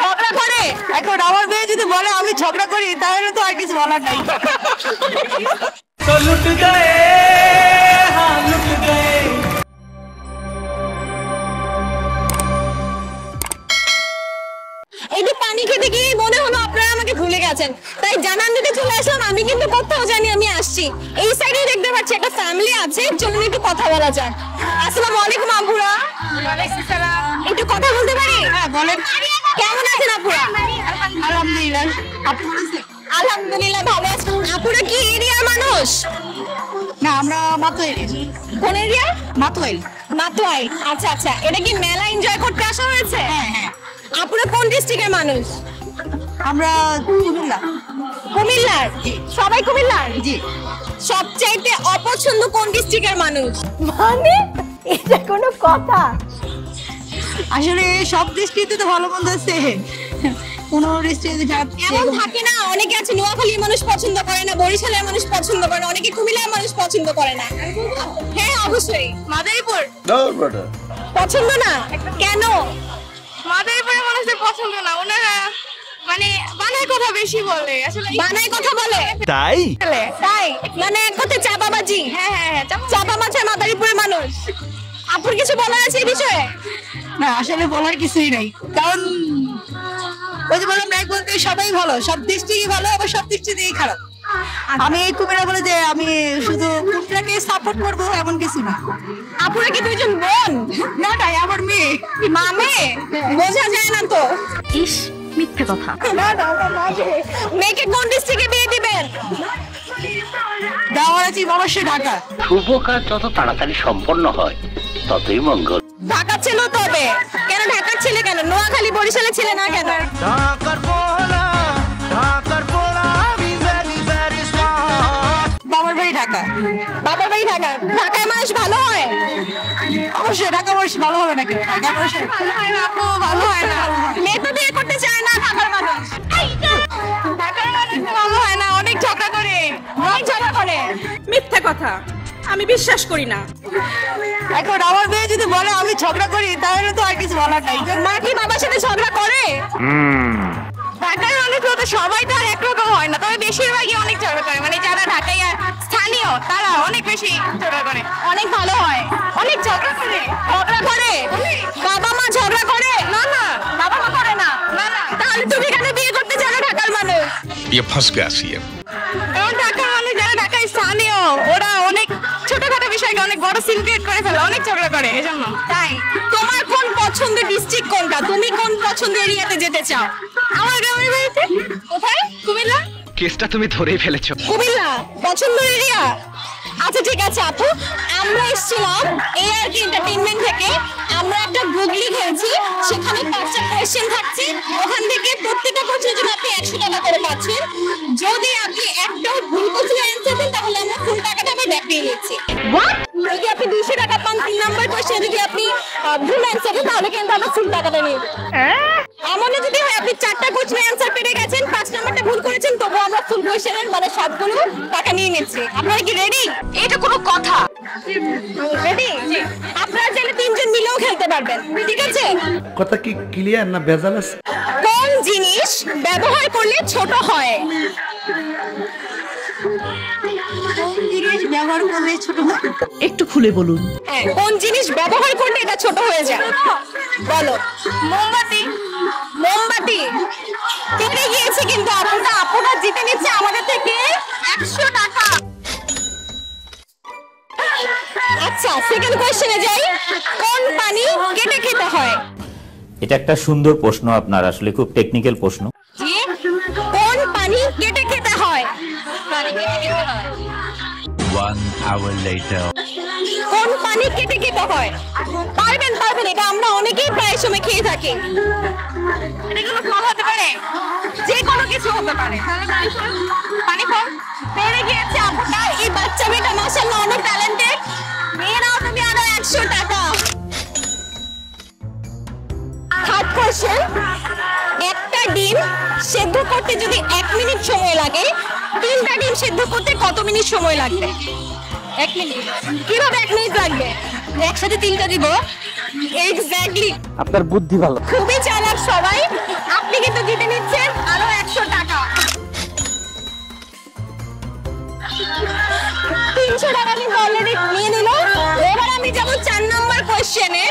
ঝগড়া করে এখন আমার মেয়ে যদি বলে আমি ঝগড়া করি তাহলে তো আর কিছু বলার নাই। तो लुट गए हाँ लुट गए। একটু পানি খেতে গিয়ে মনে হলো আপনারা আমাকে ভুলে গেছেন, তাই জানান দিতে চলে আসলাম। আমি কিন্তু কোথাও জানি আমি আসছি। এই সাইডে দেখতে পাচ্ছি একটা ফ্যামিলি আছে, চলুন একটু কথা বলা যাক। আসসালামু আলাইকুম আপুরা। ওয়ালাইকুম সালাম। একটু কথা বলতে পারি? হ্যাঁ বলেন। কেমন আছেন আপুরা? আলহামদুলিল্লাহ। আলহামদুলিল্লাহ ভালো আছেন। আপুরা কি এরিয়ার মানুষ? না আমরা মাতোয়াইল। কোন এরিয়া? মাতোয়াইল। মাতোয়াইল, আচ্ছা আচ্ছা। এটা কি মেলা এনজয় করতে আসা হয়েছে? হ্যাঁ হ্যাঁ। আপনারা কোন ডিস্ট্রিক্টের মানুষ? আমরা কুমিল্লা। কুমিল্লার? সবাই কুমিল্লার? জি। সবচাইতে অপছন্দ কোন ডিস্ট্রিক্টের মানুষ? মানে এটা কোনো কথা? আসলে সব ডিস্ট্রিক্টে তো ভালো মন্দ আছে, কোন ডিস্ট্রিক্টে এমন থাকে না। অনেকে আছে নোয়াখালীর মানুষ পছন্দ করে না, বরিশালের মানুষ পছন্দ করে না, অনেকে কুমিল্লার মানুষ পছন্দ করে না। হ্যাঁ অবশ্যই। মাদারীপুর পছন্দ না কেন? মাদারীপুরের মানুষদের পছন্দ না, ওনারা মানে বানায় কথা বেশি বলে। আসলে বানায় কথা বলে তাই তাই মানে এক কথায় চাপাবাজি। হ্যাঁ হ্যাঁ হ্যাঁ, চাপা মাছের মাদারীপুরের মানুষ। আপুর কিছু বলার আছে এই বিষয়ে? না আসলে বলার কিছুই নাই, কারণ ওই যে বললাম এক বলতে সবাই ভালো, সব ডিস্ট্রিক্টই ভালো, আবার সব ডিস্ট্রিক্টই খারাপ। আমি কুমিল্লা বলে যে আমি শুধু কুমিল্লাকে সাপোর্ট করবো এমন কিছু না। আপুরা কি দুইজন বোন? না তাই আমার মেয়ে। মামে বোঝা যায় না তো। ইস মিথ্যে কথা। না না না, মেয়েকে কোন ডিস্ট্রিক্টে বিয়ে দিবেন? দেওয়ার আছে অবশ্যই ঢাকা। শুভ কাজ যত তাড়াতাড়ি সম্পন্ন হয় ততই মঙ্গল। ঢাকার ছেলে তবে কেন? ঢাকার ছেলে কেন? নোয়াখালী বরিশালের ছেলে না কেন? বাবার বাড়ি ঢাকা। বাবার বাড়ি ঢাকা। ঢাকায় মানুষ ভালো হয়? অবশ্যই ঢাকা মানুষ ভালো হবে নাকি? ঢাকা মানুষ ভালো হয় না আপু, ভালো হয় না। মেয়ে তো বিয়ে করতে চায় না ঢাকার মানুষ। ঢাকার মানুষ ভালো হয় না, অনেক ঝগড়া করে, অনেক ঝগড়া করে। মিথ্যে কথা, আমি বিশ্বাস করি না। এখন আমার মেয়ে যদি বলে আমি ঝগড়া করি তাহলে তো আর কিছু বলার নাই। মা কি বাবার সাথে ঝগড়া করে? ঢাকার মানুষ তো সবাই তো আর একরকম হয় না, তবে বেশিরভাগই অনেক ঝগড়া করে। মানে যারা ঢাকায় স্থানীয় তারা অনেক বেশি ঝগড়া করে, অনেক ভালো হয়, অনেক ঝগড়া করে। ঝগড়া করে? বাবা মা ঝগড়া করে? না না বাবা মা করে না। না না, তাহলে তুমি কেন বিয়ে করতে চাও না ঢাকার মানুষ? ये फंस गया सी है। কারণ ঢাকার মানুষ যারা ঢাকায় স্থানীয় ওরা অনেক ছোটখাটো বিষয়কে অনেক বড় সিন ক্রিয়েট করে ফেলে, অনেক ঝগড়া করে এজন্য। তাই তোমার কোন পছন্দের ডিস্ট্রিক্ট কোনটা? তুমি কোন পছন্দের এরিয়াতে যেতে চাও? আমার গ্রামের বাড়িতে। কোথায়? কুমিল্লা। কেসটা তুমি ধরেই ফেলেছো। কুমিল্লা পছন্দের এরিয়া? আচ্ছা ঠিক আছে আপু, আমরা এসেছিলাম ARK এন্টারটেইনমেন্ট থেকে। আমরা একটা গুগলি খেলছি, সেখানে 5টা কোশ্চেন থাকছে, ওখান থেকে প্রত্যেকটা কোশ্চেনের জন্য আপনি 100 টাকা করে পাচ্ছেন। যদি আপনি একটাও ভুল কোশ্চেনের অ্যান্সার দেন তাহলে আমরা ফুল টাকাটা আমি ব্যাক পেয়ে নিচ্ছি। হোয়াট? যদি আপনি 200 টাকা পান 3 নাম্বার কোশ্চেনে যদি আপনি ভুল অ্যান্সার দেন তাহলে কিন্তু আমরা ফুল টাকাটা নিয়ে নেব। এমন যদি হয় আপনি 4টা কোশ্চেনের অ্যান্সার পেয়ে গেছেন, 5 নাম্বারটা ভুল করেছেন, তবু আমরা ফুল কোশ্চেনের মানে সবগুলো টাকা নিয়ে নিচ্ছি। আপনারা কি রেডি? এটা কোনো কথা? রেডি? আপনারা চাইলে 3 জন মিলেও খেলতে পারবেন, ঠিক আছে? কথা কি ক্লিয়ার না ভেজাল আছে? কোন জিনিস ব্যবহার করলে ছোট হয়? কোন জিনিস ব্যবহার করলে ছোট হয়? একটু খুলে বলুন। হ্যাঁ, কোন জিনিস ব্যবহার করলে এটা ছোট হয়ে যায়? বলো। মোমবাতি। মোমবাতি কেটে গিয়েছে কিন্তু আপুরা জিতে নিচ্ছে আমাদের থেকে 100 টাকা। আচ্ছা সেকেন্ড কোশ্চেনে যাই। কোন পানি কেটে খেতে হয়? এটা একটা সুন্দর প্রশ্ন আপনার, আসলে খুব টেকনিক্যাল প্রশ্ন। জি, কোন পানি কেটে খেতে হয়? কোন পানি কেটে খেতে হয়? পারবেন পারবেন, এটা আমরা অনেকেই প্রায় সময় খেয়ে থাকি। এটা কোনো ফল হতে পারে, যে কোনো কিছু হতে পারে। পানি ফল পেরে গিয়েছে আপুটা। এই বাচ্চা মেয়েটা মাশাআল্লাহ অনেক ট্যালেন্টেড। মেয়েরাও তুমি আরো 100 টাকা। থার্ড কোশ্চেন, একটা ডিম সেদ্ধ করতে যদি 1 মিনিট সময় লাগে, 3টা ডিম সেদ্ধ করতে কত মিনিট সময় লাগবে? 1 মিনিট। কিভাবে 1 মিনিট লাগবে? একসাথে 3টা দিব। এক্স্যাক্টলি। আপনার বুদ্ধি ভালো। খুবই চালাক সবাই। অলরেডি নিয়ে নিল। এবার আমি যাব 4 নাম্বার কোশ্চেনে।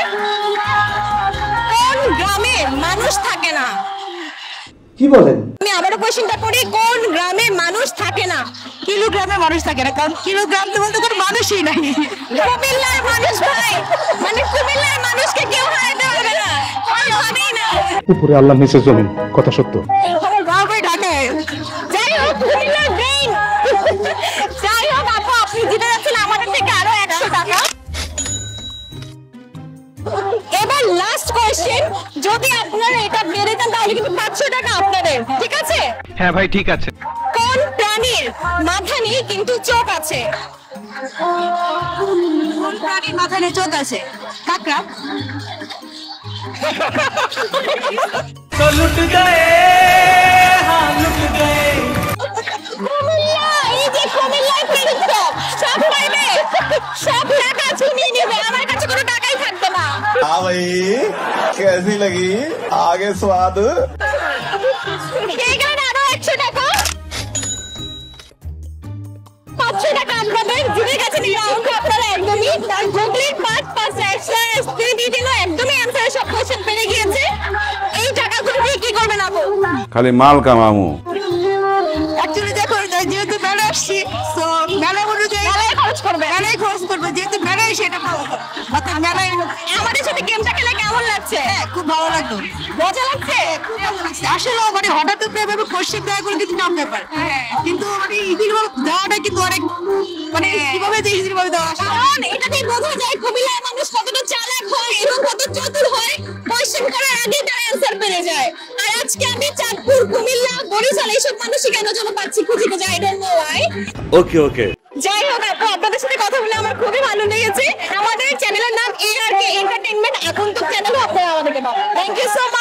কোন গ্রামে মানুষ থাকে না? কি বলেন? আমি আবারও কোশ্চেনটা করি, কোন গ্রামে মানুষ থাকে না? কিলোগ্রামে মানুষ থাকে না, কারণ কিলোগ্রাম তো বলতে কোনো মানুষই নাই। কুমিল্লার মানুষ ভাই, মানে কুমিল্লার মানুষকে কেউ হারাতে পারবে না, কোনোভাবেই না। উপরে আল্লাহ নিচে জমিন, কথা সত্য। আমার বাবাই ঢাকায়। যাই হোক, কুমিল্লার ব্রেইন। যাই হোক আপু, আপনি জিতে যাচ্ছেন আমাদের থেকে আরো 100 টাকা। এবার লাস্ট কোশ্চেন, যদি আপনারা এটা বেড়ে যান তাহলে কিন্তু 500 টাকা আপনাদের, ঠিক আছে? হ্যাঁ ভাই, ঠিক আছে। কোন প্রাণীর মাথা নেই কিন্তু চোখ আছে? কোন প্রাণীর মাথায় নেই, চোখ আছে? কাকড়া। तो लुट गए हाँ लुट गए কুমিল্লা, এই যে কুমিল্লায় পেরেছে, সব পাইবে, সব টাকা ছিনিয়ে নেবে, আমার কাছে কোনো টাকাই থাকবে না। हाँ भाई कैसी लगी आगे स्वाद সেই কারণে আরো 100 টাকা, 500 টাকা আপনাদের জিতে গেছেন এই রাউন্ডে। আপনারা একদমই তার গুগলির পাঁচ এক্সট্রা দিয়ে দিল, একদমই অ্যান্সার সব কোশ্চেন পেরে গিয়েছে। এই টাকাগুলো দিয়ে কি করবেন আপু? খালি মাল কামামু। অ্যাকচুয়ালি দেখো, যেহেতু মেলা আসছি, তো মেলা অনুযায়ী মেলায় খরচ করবে। মেলায় খরচ করবো, যেহেতু মেলায় সেটা পাবো। অর্থাৎ মেলায় আমাদের সাথে গেমটা খেলে কেমন লাগছে? খুব ভালো লাগলো, মজা লাগছে? খুব ভালো লাগছে। আসলে মানে হঠাৎ করে কোশ্চেন দেওয়া করে কিছু নাম ব্যাপার, কিন্তু মানে ইজিভাবে দেওয়াটা কিন্তু অনেক, মানে কিভাবে যে ইজিভাবে দেওয়া আসলে কারণ এটা দিয়ে বোঝা যায় কুমিল্লার মানুষ কতটা চালাক হয় এবং কত চতুর হয়, কোশ্চেন করার আগে তার অ্যান্সার পেয়ে যায়। আর আজকে আমি চাঁদপুর, কুমিল্লা, বরিশাল এইসব মানুষই কেন যেন পাচ্ছি খুঁজে খুঁজে, আই ডোন্ট নো ওয়াই। ওকে ওকে। যাই হোক আপু, আপনাদের সাথে কথা বলে আমার খুবই ভালো লেগেছে। আমাদের চ্যানেলের নাম ARK এন্টারটেইনমেন্ট, এখন তো চ্যানেল আপনারা আমাদেরকে পাবেন। Thank you so much.